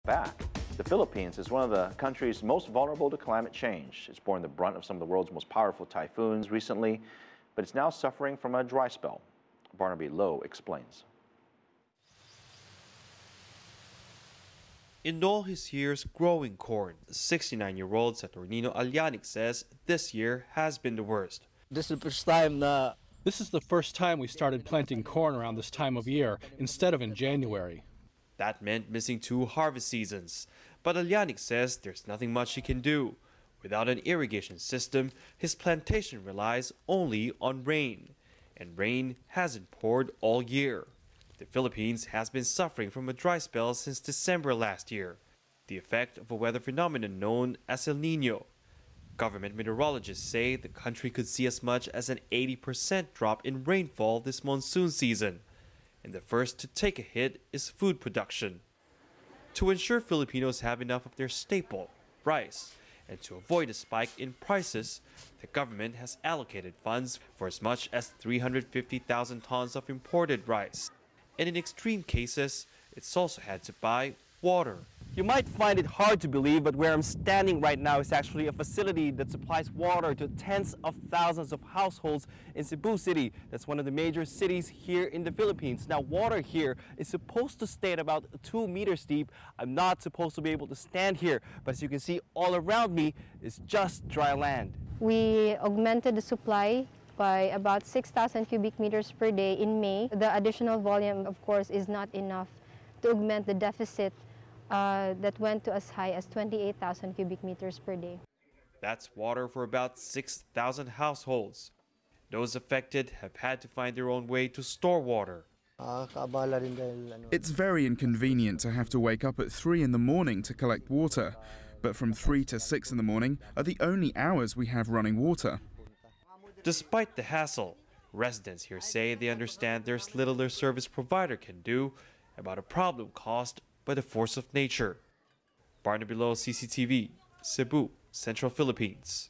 Back. The Philippines is one of the countries most vulnerable to climate change. It's borne the brunt of some of the world's most powerful typhoons recently, but it's now suffering from a dry spell. Barnaby Lowe explains. In all his years growing corn, the 69-year-old Saturnino Alyanic says this year has been the worst. This is the first time we started planting corn around this time of year instead of in January. That meant missing 2 harvest seasons. But Alyanic says there's nothing much he can do. Without an irrigation system, his plantation relies only on rain. And rain hasn't poured all year. The Philippines has been suffering from a dry spell since December last year, the effect of a weather phenomenon known as El Niño. Government meteorologists say the country could see as much as an 80% drop in rainfall this monsoon season. And the first to take a hit is food production. To ensure Filipinos have enough of their staple, rice, and to avoid a spike in prices, the government has allocated funds for as much as 350,000 tons of imported rice. And in extreme cases, it's also had to buy water. You might find it hard to believe, but where I'm standing right now is actually a facility that supplies water to tens of thousands of households in Cebu City. That's one of the major cities here in the Philippines. Now, water here is supposed to stay at about 2 meters deep. I'm not supposed to be able to stand here, but as you can see, all around me is just dry land. We augmented the supply by about 6,000 cubic meters per day in May. The additional volume, of course, is not enough to augment the deficit that went to as high as 28,000 cubic meters per day. That's water for about 6,000 households. Those affected have had to find their own way to store water. It's very inconvenient to have to wake up at 3 in the morning to collect water, but from 3 to 6 in the morning are the only hours we have running water. Despite the hassle, residents here say they understand there's little their service provider can do about a problem caused by the force of nature. Barton, CCTV, Cebu, Central Philippines.